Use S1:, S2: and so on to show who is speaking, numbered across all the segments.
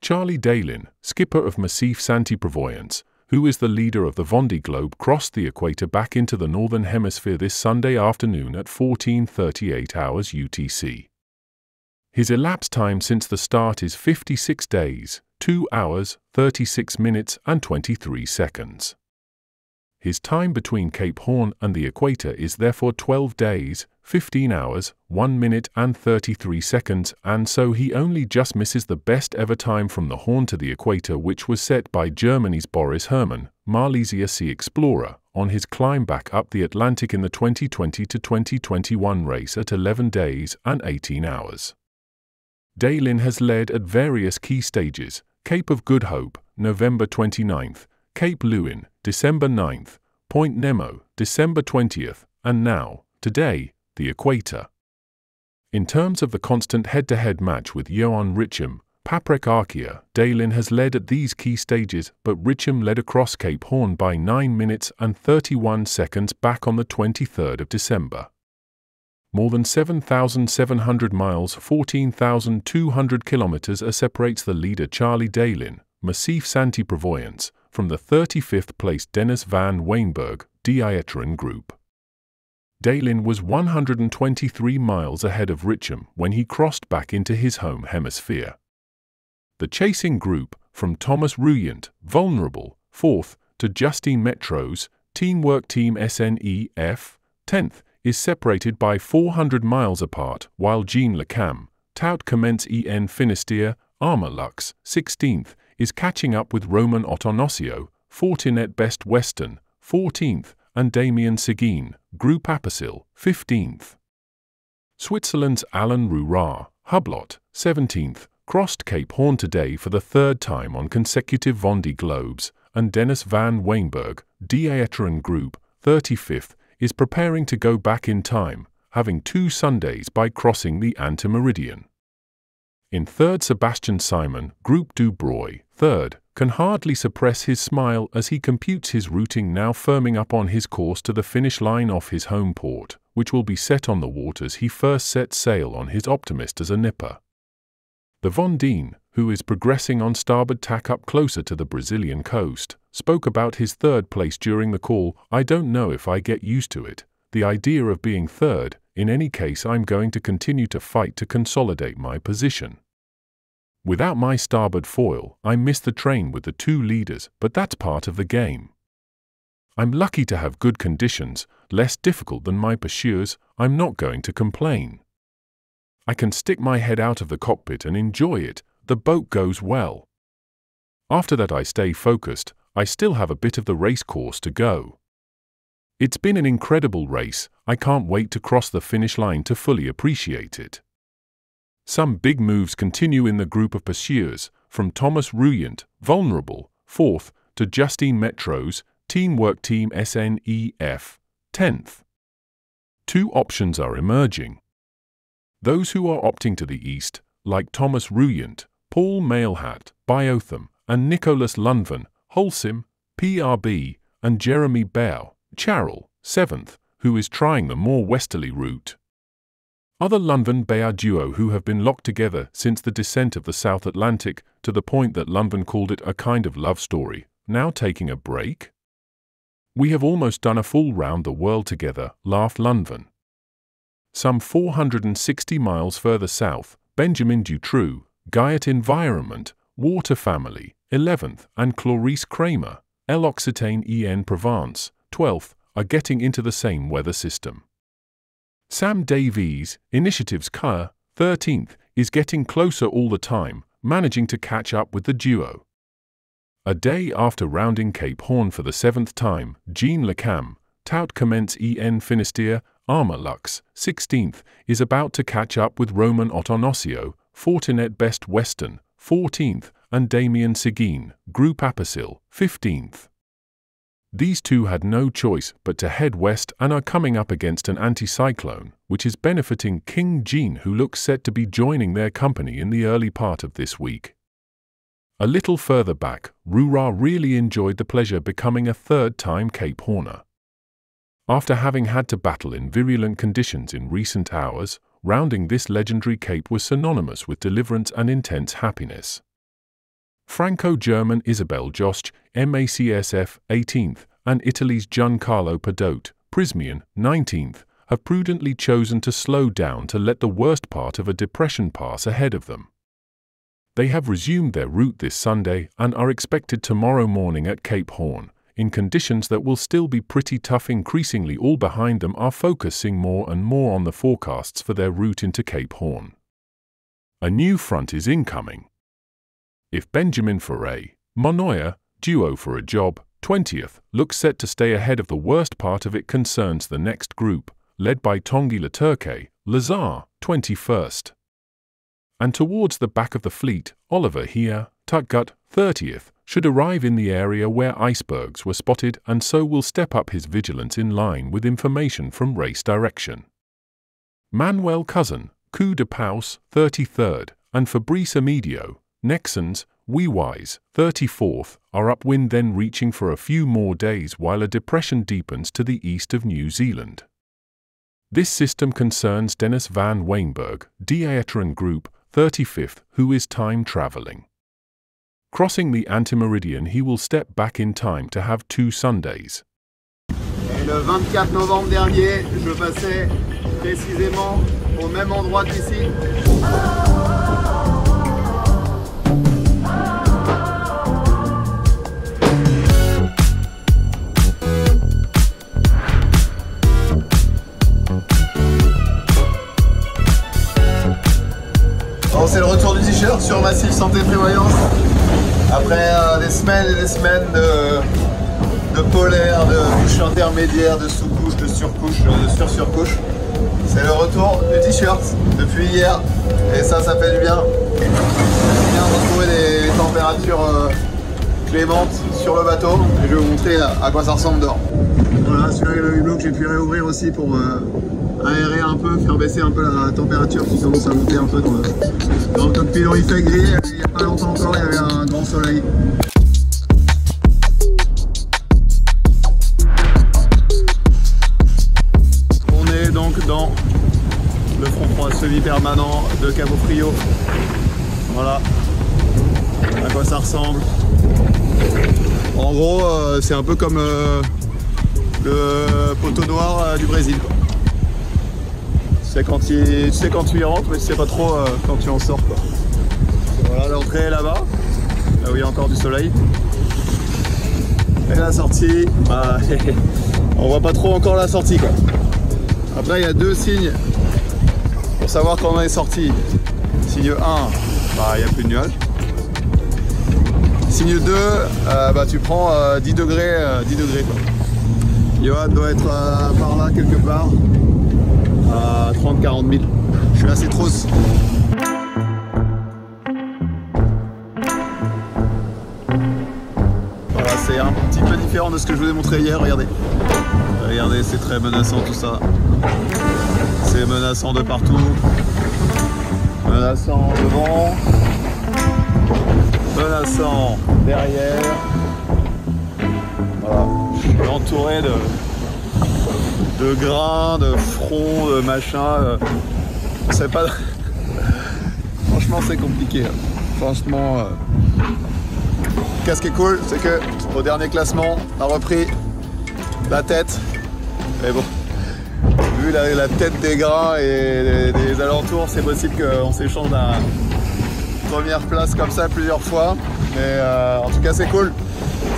S1: Charlie Daly, skipper of Massif Saint-Prévoyance, who is the leader of the Vendée Globe, crossed the equator back into the Northern Hemisphere this Sunday afternoon at 14:38 hours UTC. His elapsed time since the start is 56 days, 2 hours, 36 minutes and 23 seconds. His time between Cape Horn and the equator is therefore 12 days, 15 hours, 1 minute and 33 seconds, and so he only just misses the best ever time from the Horn to the equator, which was set by Germany's Boris Herrmann, Malaysia Sea Explorer, on his climb back up the Atlantic in the 2020 to 2021 race at 11 days and 18 hours. Daly has led at various key stages: Cape of Good Hope, November 29th, Cape Lewin, December 9th, Point Nemo, December 20th, and now, today, the equator. In terms of the constant head-to-head match with Johan Richem, Patrick Arquia, Daly has led at these key stages, but Richem led across Cape Horn by 9 minutes and 31 seconds back on the 23rd of December. More than 7,700 miles, 14,200 kilometers separates the leader Charlie Daly, Massif Saint-Prévoyance, from the 35th place Dennis van Wijnberg, D'Ieteren Group. Daly was 123 miles ahead of Richem when he crossed back into his home hemisphere. The chasing group, from Thomas Ruyant, Vulnerable, 4th, to Justine Metros, Teamwork Team SNEF, 10th, is separated by 400 miles apart, while Jean Le Cam, Tout Commence En Finistère, Armalux, 16th, is catching up with Roman Otonocio, Fortinet Best Western, 14th, and Damien Seguin, Groupe Apicil, 15th. Switzerland's Alain Rourard, Hublot, 17th, crossed Cape Horn today for the third time on consecutive Vendée Globes, and Dennis van Wijnberg, D'Ieteren Group, 35th, is preparing to go back in time, having 2 Sundays by crossing the Antimeridian. In third, Sebastian Simon, Groupe du Breuil, 3rd, can hardly suppress his smile as he computes his routing, now firming up on his course to the finish line off his home port, which will be set on the waters he first set sail on his Optimist as a nipper. The Vendéen, who is progressing on starboard tack up closer to the Brazilian coast, spoke about his third place during the call. "I don't know if I get used to it, the idea of being third. In any case, I'm going to continue to fight to consolidate my position. Without my starboard foil, I miss the train with the 2 leaders, but that's part of the game. I'm lucky to have good conditions, less difficult than my pursuers. I'm not going to complain. I can stick my head out of the cockpit and enjoy it. The boat goes well. After that I stay focused. I still have a bit of the race course to go. It's been an incredible race. I can't wait to cross the finish line to fully appreciate it." Some big moves continue in the group of pursuers, from Thomas Ruyant, Vulnerable, 4th, to Justine Metros, Teamwork Team SNEF, 10th. 2 options are emerging. Those who are opting to the east, like Thomas Ruyant, Paul Mailhat, Biotham, and Nicolas Lundven, Holcim, PRB, and Jeremy Bell, Charles, 7th, who is trying the more westerly route. Other Lundven-Bayer duo who have been locked together since the descent of the South Atlantic, to the point that Lundven called it a kind of love story, now taking a break? "We have almost done a full round the world together," laughed Lundven. Some 460 miles further south, Benjamin Dutroux, Guyot Environment, Water Family, 11th, and Clarice Kramer, L'Occitane en Provence, 12th, are getting into the same weather system. Sam Davies, Initiative's Car, 13th, is getting closer all the time, managing to catch up with the duo. A day after rounding Cape Horn for the 7th time, Jean Le Cam, Tout Commence En Finistère, Armalux, 16th, is about to catch up with Roman Otonocio, Fortinet Best Western, 14th, and Damien Seguin, Groupe Apicil, 15th. These 2 had no choice but to head west and are coming up against an anticyclone, which is benefiting King Jean, who looks set to be joining their company in the early part of this week. A little further back, Rourard really enjoyed the pleasure becoming a 3rd-time Cape Horner. After having had to battle in virulent conditions in recent hours, rounding this legendary cape was synonymous with deliverance and intense happiness. Franco-German Isabel Josch, MACSF 18th, and Italy's Giancarlo Padot, Prismian 19th, have prudently chosen to slow down to let the worst part of a depression pass ahead of them. They have resumed their route this Sunday and are expected tomorrow morning at Cape Horn, in conditions that will still be pretty tough. Increasingly, all behind them are focusing more and more on the forecasts for their route into Cape Horn. A new front is incoming. If Benjamin Ferré, Monoya, duo for a job, 20th, looks set to stay ahead of the worst part of it concerns the next group, led by Tanguy Leturquet, Lazare, 21st. And towards the back of the fleet, Oliver here, Tutgut, 30th, should arrive in the area where icebergs were spotted and so will step up his vigilance in line with information from race direction. Manuel Cousin, Coup de Paus, 33rd, and Fabrice Amedio, Nexans, Wewise, 34th, are upwind, then reaching for a few more days while a depression deepens to the east of New Zealand. This system concerns Dennis van Weinberg, Diateran Group, 35th, who is time traveling. Crossing the antimeridian, he will step back in time to have 2 Sundays.
S2: Et le 24 novembre dernier, je passais précisément au même endroit qu'ici. Bon, c'est le retour du t-shirt sur Massif Santé Prévoyance. Après des semaines et des semaines de polaire, de couche intermédiaire, de sous-couche, de surcouche, de sur-surcouche. C'est le retour du t-shirt depuis hier et ça fait du bien. C'est bien de retrouver des températures clémentes sur le bateau et je vais vous montrer à quoi ça ressemble dehors. Voilà, celui-là est le hublot que j'ai pu réouvrir aussi pour aérer un peu, faire baisser un peu la température qui commence à monter un peu dans le cockpit. Il fait gris, il n'y a pas longtemps encore il y avait un grand soleil. On est donc dans le front froid semi-permanent de Cabo Frio. Voilà à quoi ça ressemble. En gros c'est un peu comme le poteau noir du Brésil. Tu sais quand tu y rentres, mais tu sais pas trop quand tu en sors, quoi. Voilà, l'entrée est là-bas, là où il y a encore du soleil. Et la sortie, bah, on voit pas trop encore la sortie, quoi. Après, il y a 2 signes pour savoir quand on est sorti. Signe 1, bah, il n'y a plus de nuages. Signe 2, bah, tu prends 10 degrés, quoi. Johan doit être par là quelque part. À 30-40 000. Je suis assez trousse. Voilà, c'est un petit peu différent de ce que je vous ai montré hier. Regardez. Regardez, c'est très menaçant tout ça. C'est menaçant de partout. Menaçant devant. Menaçant derrière. Voilà. Je suis entouré de grains, de fronts, de machin. On sait pas. Franchement, c'est compliqué. Franchement, ce qui est cool, c'est que au dernier classement, on a repris la tête. Mais bon, vu la tête des grains et des alentours, c'est possible qu'on s'échange la première place comme ça plusieurs fois. Mais en tout cas, c'est cool.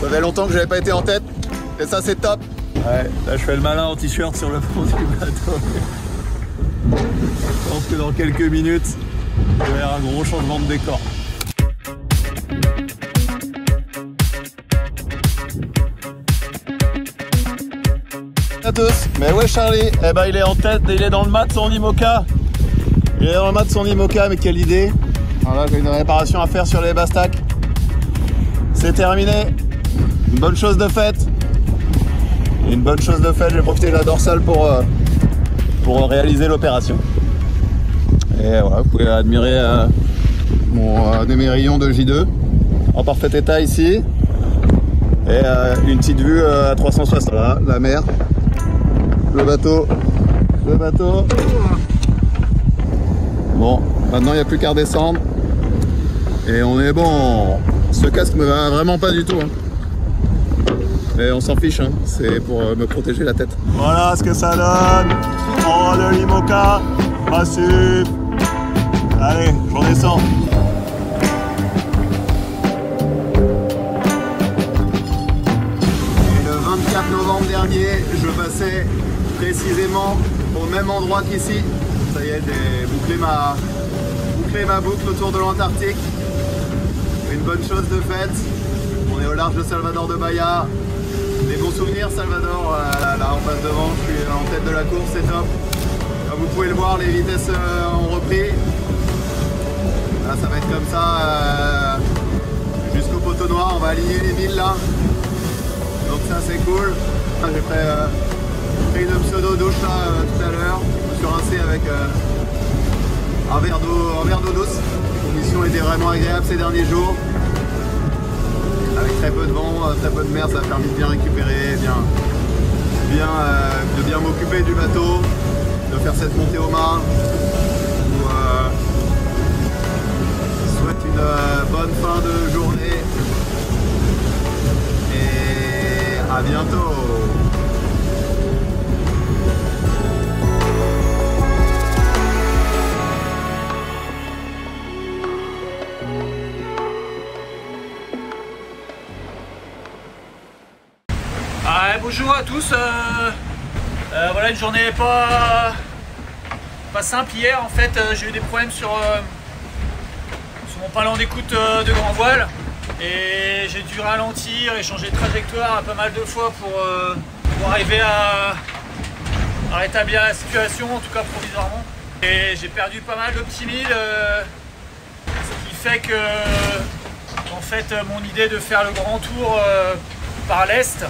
S2: Ça fait longtemps que j'avais pas été en tête. Et ça, c'est top. Ouais, là je fais le malin en t-shirt sur le fond du bateau. Je pense que dans quelques minutes, il va y avoir un gros changement de décor. À tous. Mais ouais Charlie, eh ben il est en tête, il est dans le mât de son IMOCA. Il est dans le mât de son IMOCA, mais quelle idée. Voilà, j'ai une réparation à faire sur les bastacs. C'est terminé. Une bonne chose de faite. Une bonne chose de fait, je vais profiter de la dorsale pour réaliser l'opération. Et voilà, vous pouvez admirer mes rayons de J2 en parfait état ici. Et une petite vue à 360, là, la mer, le bateau. Bon, maintenant il n'y a plus qu'à redescendre. Et on est bon. Ce casque me va vraiment pas du tout. Hein. Mais on s'en fiche, hein. C'est pour me protéger la tête. Voilà ce que ça donne. Oh, le Limoca, massif. Allez, j'en descends. Et le 24 novembre dernier, je passais précisément au même endroit qu'ici. Ça y est, j'ai bouclé ma boucle autour de l'Antarctique. Une bonne chose de faite. On est au large de Salvador de Bahia. Des bons souvenirs, Salvador. Là, on passe devant. Je suis en tête de la course, c'est top. Comme vous pouvez le voir, les vitesses ont repris. Là, ça va être comme ça jusqu'au poteau noir. On va aligner les milles là. Donc ça, c'est cool. J'ai pris une pseudo-douche là tout à l'heure. Je me suis rincé avec un verre d'eau douce. Les conditions étaient vraiment agréables ces derniers jours. Avec très peu de vent, très peu de mer, ça a permis de bien récupérer, de bien m'occuper du bateau, de faire cette montée au mât. Je souhaite une bonne fin de journée et à bientôt.
S3: Bonjour à tous, voilà une journée pas simple hier. En fait j'ai eu des problèmes sur mon palan d'écoute de grand voile et j'ai dû ralentir et changer de trajectoire pas mal de fois pour arriver à rétablir la situation, en tout cas provisoirement. Et j'ai perdu pas mal de petits milles, ce qui fait que en fait mon idée de faire le grand tour par l'est,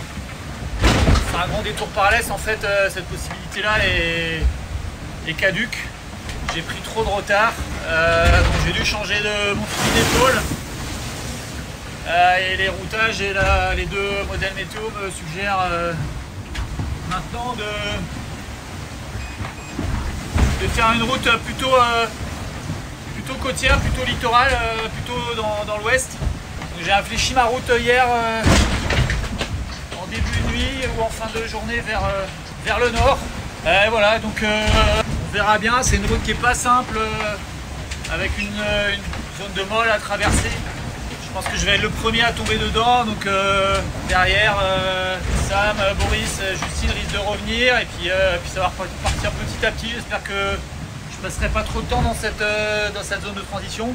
S3: un grand détour par l'est, en fait cette possibilité là est caduque. J'ai pris trop de retard, donc j'ai dû changer mon fusil d'épaule et les routages et les deux modèles météo me suggèrent maintenant de faire une route plutôt côtière, plutôt littorale, plutôt dans l'ouest. J'ai infléchi ma route hier début de nuit ou en fin de journée vers le nord. Et voilà, donc on verra bien. C'est une route qui est pas simple, avec une zone de molle à traverser. Je pense que je vais être le premier à tomber dedans. Donc derrière, Sam, Boris, Justine risquent de revenir. Et puis ça va partir petit à petit. J'espère que je passerai pas trop de temps dans cette zone de transition.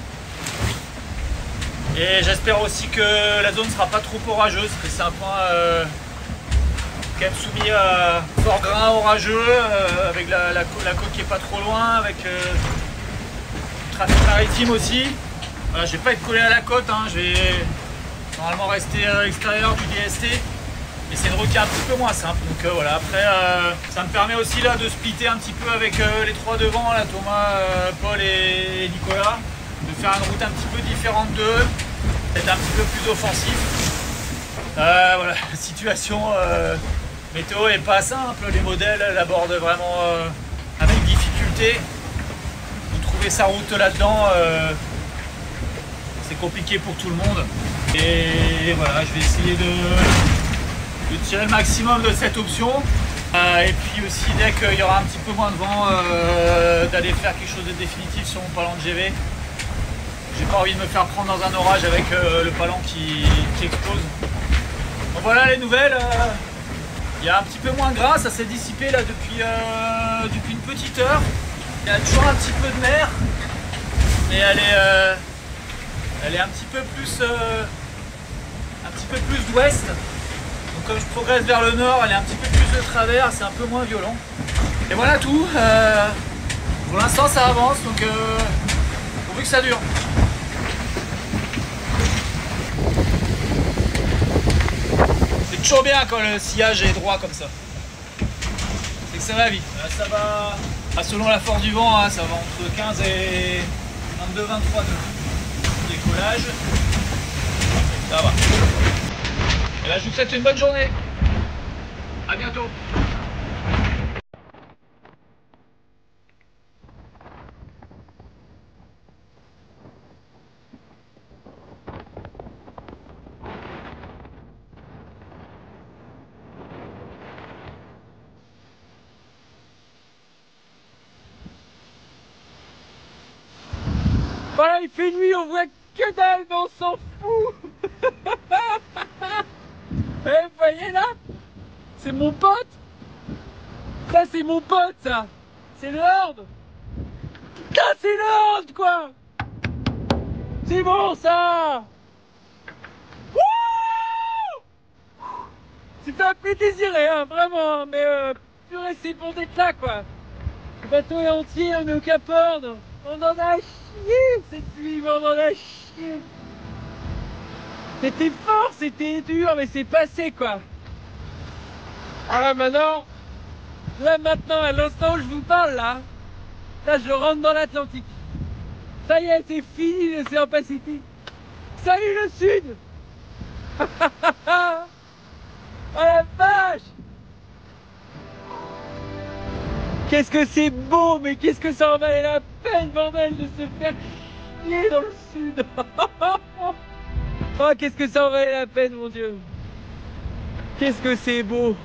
S3: Et j'espère aussi que la zone ne sera pas trop orageuse, parce que c'est un point quand même soumis à fort grain orageux, avec la côte qui est pas trop loin, avec le trafic maritime aussi. Voilà, je vais pas être collé à la côte, hein, je vais normalement rester à l'extérieur du DST. Et c'est une route qui est un petit peu moins simple. Donc voilà, après ça me permet aussi là de splitter un petit peu avec les trois devant, là, Thomas, Paul et Nicolas, de faire une route un petit peu différente d'eux, d'être un petit peu plus offensif. Voilà, la situation météo est pas simple, les modèles l'abordent vraiment avec difficulté. Vous trouvez sa route là-dedans, c'est compliqué pour tout le monde. Et voilà, je vais essayer de tirer le maximum de cette option. Et puis aussi, dès qu'il y aura un petit peu moins de vent, d'aller faire quelque chose de définitif sur mon palan de GV. J'ai pas envie de me faire prendre dans un orage avec le palan qui explose. Donc voilà les nouvelles. Il y a un petit peu moins de gras, ça s'est dissipé là depuis une petite heure. Il y a toujours un petit peu de mer, mais elle est un petit peu plus d'ouest. Donc comme je progresse vers le nord, elle est un petit peu plus de travers, c'est un peu moins violent. Et voilà tout. Pour l'instant ça avance, donc pourvu que ça dure. C'est toujours bien quand le sillage est droit comme ça. C'est que ça va vite. Là, ça va, selon la force du vent, hein, ça va entre 15 et 22-23 nœuds. Décollage. Ça va. Et là, je vous souhaite une bonne journée. À bientôt.
S4: fait nuit, on voit que dalle, mais on s'en fout. Vous voyez là? C'est mon pote. Ça c'est mon pote, ça. C'est Lord. Ça c'est Lord, quoi. C'est bon, ça. C'est un peu désiré, hein, vraiment, mais purée, c'est bon d'être là, quoi. Le bateau est entier, on est au Cap Horn. On en a chié cette nuit, mais on en a chié. C'était fort, c'était dur, mais c'est passé, quoi. Ah, maintenant, à l'instant où je vous parle, là, je rentre dans l'Atlantique. Ça y est, c'est fini l'océan Pacifique. Salut le Sud. Oh la vache! Qu'est-ce que c'est beau, mais qu'est-ce que ça en valait la peine, bordel, de se faire chier dans le sud! Oh, qu'est-ce que ça en valait la peine, mon Dieu! Qu'est-ce que c'est beau!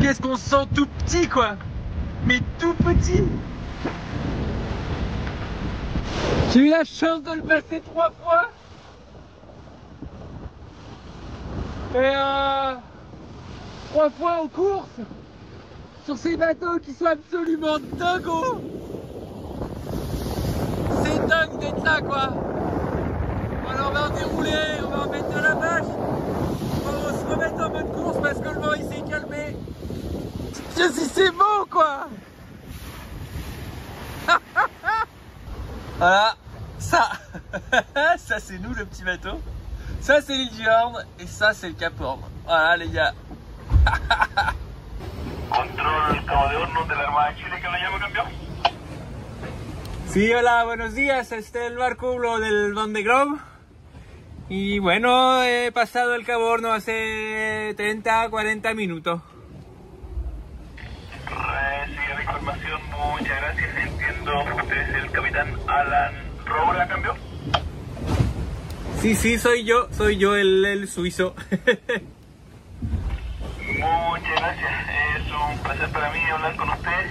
S4: Qu'est-ce qu'on se sent tout petit, quoi! Mais tout petit! J'ai eu la chance de le passer 3 fois! Et 3 fois en course sur ces bateaux qui sont absolument dingos. C'est dingue d'être là, quoi. Alors on va en dérouler, on va en mettre de la vache. On va se remettre en mode course parce que le vent il s'est calmé. Dieu, si c'est beau, quoi. Voilà, ça c'est nous, le petit bateau. Ça c'est l'île du Horn et ça c'est le Cap Horn. Voilà les gars.
S5: Control Cabo de Hornos de la Armada de Chile, que lo llamo, campeón.
S4: Sí, hola, buenos días. Este es el barco del Vendée Globe. Y bueno, he pasado el Cabo Horno hace 30, 40 minutos.
S5: Recibe la información, muchas gracias. Entiendo, usted es el capitán Alan Roura, campeón.
S4: Sí, soy yo el suizo.
S5: Muchas gracias, es un placer para mí hablar con usted.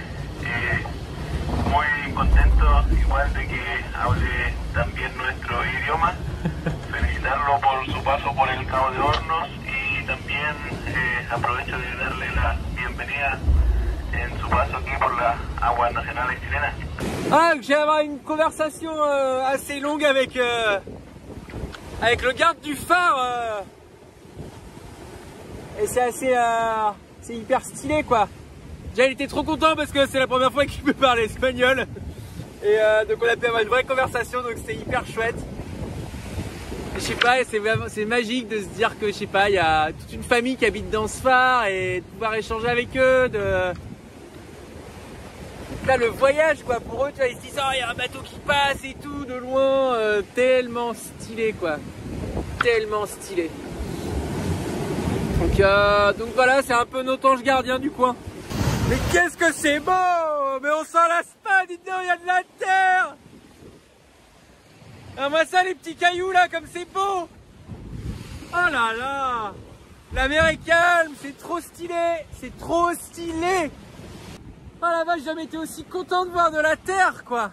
S5: Muy contento igual de que hable también nuestro idioma. Felicitarlo por su paso por el Cabo de Hornos y también aprovecho de darle la bienvenida en su paso aquí por las aguas nacionales chilenas.
S4: Ah, j'ai avoir une conversation assez longue avec le garde du phare et c'est assez c'est hyper stylé, quoi. Déjà il était trop content parce que c'est la première fois qu'il peut parler espagnol et donc on a pu avoir une vraie conversation, donc c'était hyper chouette. Je sais pas, c'est magique de se dire que, je sais pas, il y a toute une famille qui habite dans ce phare et de pouvoir échanger avec eux, là le voyage, quoi, pour eux, tu vois, ils se disent, oh, il y a un bateau qui passe et tout de loin, tellement stylé, quoi, tellement stylé. Donc voilà, c'est un peu notre ange gardien du coin. Mais qu'est-ce que c'est beau! Mais on s'en lasse pas, dites donc, il y a de la terre! Ah, moi ça, les petits cailloux là, comme c'est beau! Oh là là! La mer est calme, c'est trop stylé! C'est trop stylé! Oh la vache, j'ai jamais été aussi content de voir de la terre, quoi!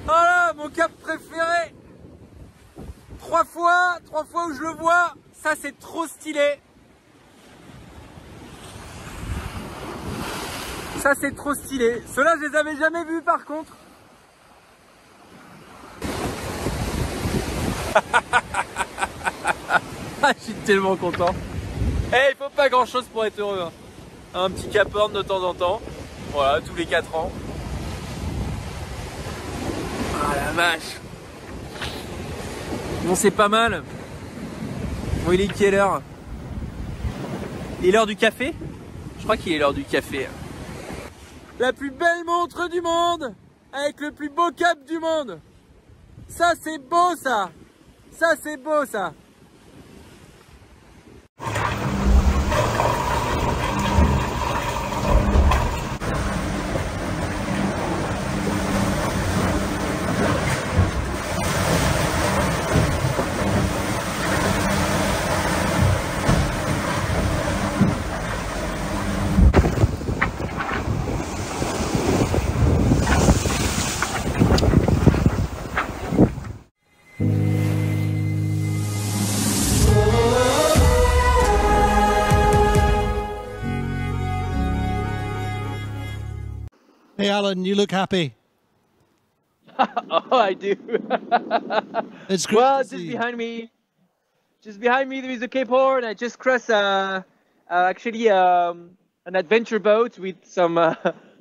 S4: Oh là, mon cap préféré! 3 fois où je le vois, ça c'est trop stylé! Ça c'est trop stylé. Ceux-là, je les avais jamais vus par contre. Je suis tellement content. Il faut pas grand chose pour être heureux, hein. Un petit Cap Horn de temps en temps. Voilà, tous les 4 ans. Ah la vache. Bon, c'est pas mal. Bon, il est quelle heure? Il est l'heure du café? Je crois qu'il est l'heure du café. La plus belle montre du monde, avec le plus beau cap du monde. Ça c'est beau, ça. Ça c'est beau, ça.
S6: Alan, you look happy.
S4: Oh, I do.
S6: It's great.
S4: Well,
S6: to see.
S4: just behind me there is a Cape Horn. I just crossed actually an adventure boat with some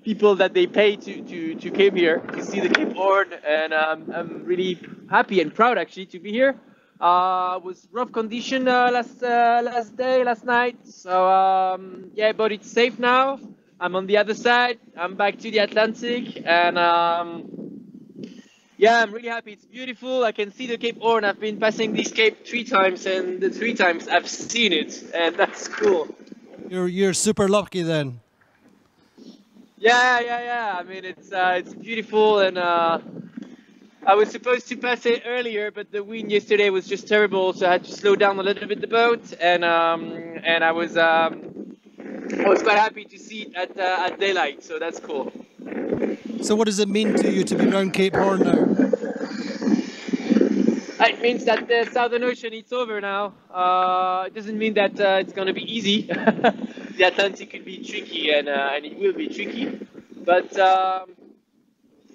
S4: people that they pay to come here to see the Cape Horn, and I'm really happy and proud actually to be here. It was rough condition last night, so yeah, but it's safe now. I'm on the other side. I'm back to the Atlantic, and yeah, I'm really happy. It's beautiful. I can see the Cape Horn. I've been passing this cape 3 times, and the 3 times I've seen it, and that's cool.
S6: You're super lucky then.
S4: Yeah. I mean, it's beautiful, and I was supposed to pass it earlier, but the wind yesterday was just terrible, so I had to slow down a little bit the boat, and I was quite happy to see it at daylight, so that's cool.
S6: So what does it mean to you to be around Cape Horn now?
S4: It means that the Southern Ocean is over now. It doesn't mean that it's going to be easy. The Atlantic could be tricky, and it will be tricky. But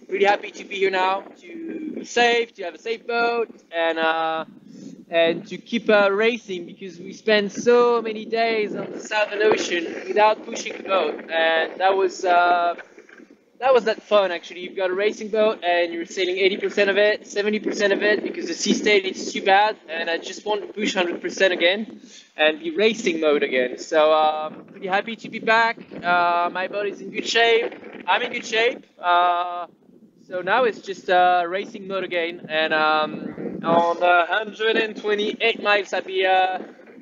S4: really happy to be here now, to be safe, to have a safe boat, and to keep racing, because we spent so many days on the Southern Ocean without pushing the boat, and that was that fun actually. You've got a racing boat and you're sailing 80% of it, 70% of it, because the sea state is too bad, and I just want to push 100% again and be racing mode again. So pretty happy to be back. My boat is in good shape. I'm in good shape. So now it's just racing mode again, and on 128 miles I'll be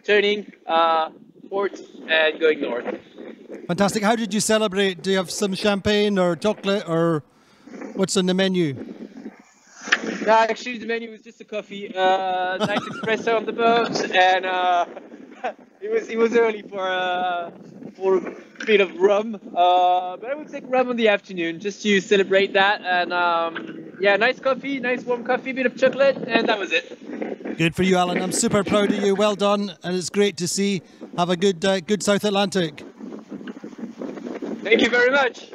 S4: turning port and going north.
S6: Fantastic. How did you celebrate? Do you have some champagne or chocolate, or what's on the menu?
S4: No, actually the menu was just a coffee, nice espresso on the boat, and it was early for a bit of rum, but I would take rum in the afternoon just to celebrate that, and yeah, nice coffee, nice warm coffee, bit of chocolate, and that was it.
S6: Good for you, Alan. I'm super proud of you. Well done, and it's great to see. Have a good South Atlantic.
S4: Thank you very much.